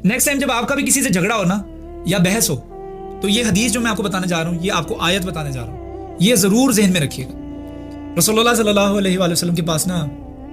Next time جب آپ کا بھی کسی سے جھگڑا ہو نا یا بحث ہو تو یہ حدیث جو میں آپ کو بتانے جا رہا ہوں، یہ آپ کو آیت بتانے جا رہا ہوں، یہ ضرور ذہن میں رکھیے گا۔ رسول اللہ صلی اللہ علیہ وآلہ وسلم کے پاس نا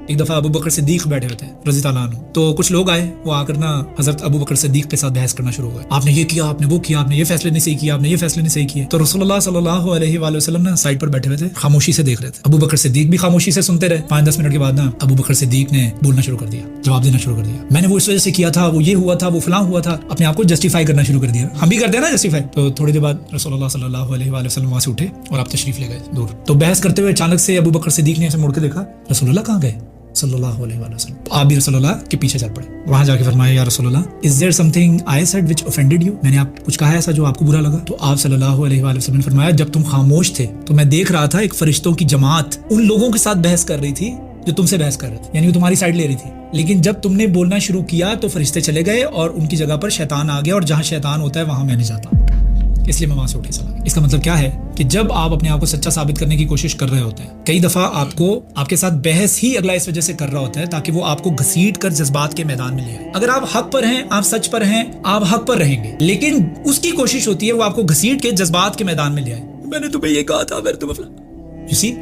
ایک دفعہ ابو بکر صدیق بیٹھے ہوتے ہیں رضی اللہ عنہ، تو کچھ لوگ آئے، وہ آ کر نا حضرت ابو بکر صدیق کے ساتھ بحث کرنا شروع ہوئے، آپ نے یہ کیا، آپ نے وہ کیا، آپ نے یہ فیصلے نہیں صحیح کیا، آپ نے یہ فیصلے نہیں صحیح کیے۔ تو رسول اللہ صلی اللہ علیہ وآلہ وسلم نا سائڈ پر بیٹھے ہوئے تھے، خاموشی سے دیکھ رہے تھے۔ ابو بکر صدیق بھی خاموشی سے سنتے رہے۔ 5-10 منٹ کے بعد نا ابو بکر صدیق نے بولنا شروع کر دیا، جواب دینا شروع کر دیا، میں نے وہ اس وجہ سے کیا تھا، وہ یہ ہوا تھا، وہ فلاں ہوا تھا، اپنے آپ کو جسٹیفائی کرنا شروع کر دیا۔ ہم بھی کرتے ہیں نا جسٹیفائی۔ تو تھوڑی دیر بعد رسول اللہ صلی اللہ علیہ وآلہ وسلم وہاں سے اٹھے اور آپ تشریف لے گئے دور۔ تو بحث کرتے ہوئے اچانک سے ابو بکر صدیق نے ایسے مڑ کے دیکھا، رسول اللہ کہاں گئے صلی اللہ علیہ وآلہ وسلم؟ تو آپ بھی رسول اللہ کے پیچھے چل پڑے، وہاں جا کے فرمایا، یا رسول اللہ is there something I said which offended you, میں نے آپ کچھ کہا ایسا جو آپ کو برا لگا؟ تو آپ صلی اللہ علیہ وآلہ وسلم نے فرمایا، جب تم خاموش تھے تو میں دیکھ رہا تھا ایک فرشتوں کی جماعت ان لوگوں کے ساتھ بحث کر رہی تھی جو تم سے بحث کر رہے تھے، یعنی وہ تمہاری سائڈ لے رہی تھی، لیکن جب تم نے بولنا شروع کیا تو فرشتے چلے گئے اور ان کی جگہ پر شیطان آ گیا، اور جہاں شیطان ہوتا ہے وہاں میں نہیں جاتا، اس لیے میں وہاں سے اٹھ کے چلا گیا۔ اس کا مطلب کیا ہے کہ جب آپ اپنے آپ کو سچا ثابت کرنے کی کوشش کر رہے ہوتے ہیں، کئی دفعہ آپ کو آپ کے ساتھ بحث ہی اگلا اس وجہ سے کر رہا ہوتا ہے تاکہ وہ آپ کو گھسیٹ کر جذبات کے میدان میں لے آئے۔ اگر آپ حق پر ہیں، آپ سچ پر ہیں، آپ حق پر رہیں گے، لیکن اس کی کوشش ہوتی ہے وہ آپ کو گھسیٹ کے جذبات کے میدان میں لے آئے، میں نے تمہیں یہ کہا تھا، میں نے تمہیں you see؟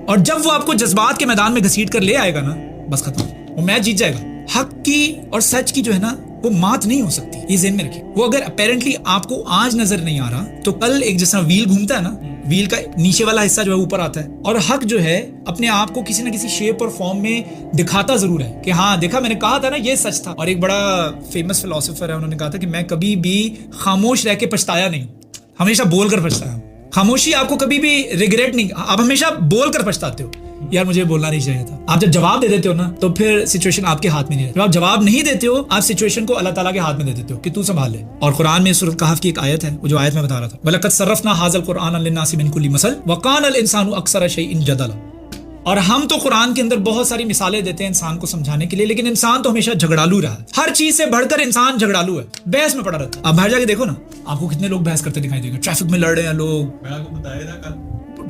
اور جب وہ آپ کو جذبات کے میدان میں گھسیٹ کر لے آئے گا نا، بس ختم، وہ میچ جیت جائے گا۔ حق کی اور سچ کی جو ہے نا وہ مات نہیں ہو سکتی، یہ ذہن میں رکھیے۔ وہ اگر اپیرنٹلی آپ کو آج نظر نہیں آ رہا تو کل ایک جیسا ویل گھومتا ہے نا، ویل کا نیچے والا حصہ جو ہے اوپر آتا ہے، اور حق جو ہے اپنے آپ کو کسی نہ کسی شیپ اور فارم میں دکھاتا ضرور ہے کہ ہاں دیکھا میں نے کہا تھا نا یہ سچ تھا۔ اور ایک بڑا فیمس فلاسفر ہے، انہوں نے کہا تھا کہ میں کبھی بھی خاموش رہ کے پچھتایا نہیں، ہمیشہ بول کر پچھتایا ہوں۔ خاموشی آپ کو کبھی بھی ریگریٹ نہیں، آپ ہمیشہ بول کر پچھتاتے ہو، یار مجھے بولنا نہیں چاہیے تھا۔ آپ جب جواب دے دیتے ہو نا تو پھر سچویشن آپ کے ہاتھ میں نہیں رہتی۔ جب آپ جواب نہیں دیتے ہو آپ سچویشن کو اللہ تعالیٰ کے ہاتھ میں دے دیتے ہو کہ تو سنبھال لے۔ اور قرآن میں سورۃ کہف کی ایک آیت ہے، وہ جو آیت میں بتا رہا تھا، وَلَقَدْ صَرَّفْنَا هَذَا الْقُرْآنَ لِلنَّاسِ مِنْ كُلِّ مَثَلٍ وَكَانَ الْإِنسَانُ أَكْثَرَ شَيْءٍ جَدَلًا۔ اور ہم تو قرآن کے اندر بہت ساری مثالیں دیتے ہیں انسان کو سمجھانے کے لیے، لیکن انسان تو ہمیشہ جھگڑالو رہا ہے، ہر چیز سے بڑھ کر انسان جھگڑالو ہے، بحث میں پڑا رہتا ہے۔ آپ باہر جا کے دیکھو نا، آپ کو کتنے لوگ بحث کرتے دکھائی دیں گے، ٹریفک میں لڑ رہے ہیں لوگ،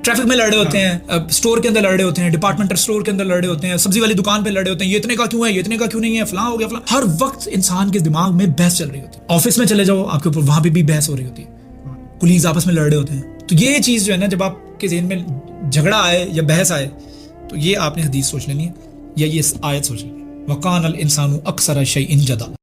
ٹریفک میں لڑ رہے ہوتے ہیں، اسٹور کے اندر لڑ رہے ہوتے ہیں، ڈپارٹمنٹل اسٹور کے اندر لڑ رہے ہوتے ہیں، سبزی والی دکان پہ لڑ رہے ہوتے ہیں، یہ اتنے کا کیوں ہے، یہ اتنے کا کیوں نہیں ہے، فلاں ہو گیا فلاں۔ ہر وقت انسان کے دماغ میں بحث چل رہی ہوتی ہے۔ آفس میں چلے جاؤ آپ کے اوپر، وہاں پہ بھی بحث ہو رہی ہوتی ہے، کولیگز آپس میں لڑ رہے ہوتے ہیں۔ تو یہ چیز جو ہے نا، جب آپ کے ذہن میں جھگڑا آئے یا بحث آئے تو یہ آپ نے حدیث سوچ لینی ہے یا یہ آیت سوچ لینی ہے، وَقَانَ الْإِنسَانُ أَكْثَرَ شَيْءٍ جَدَلًا۔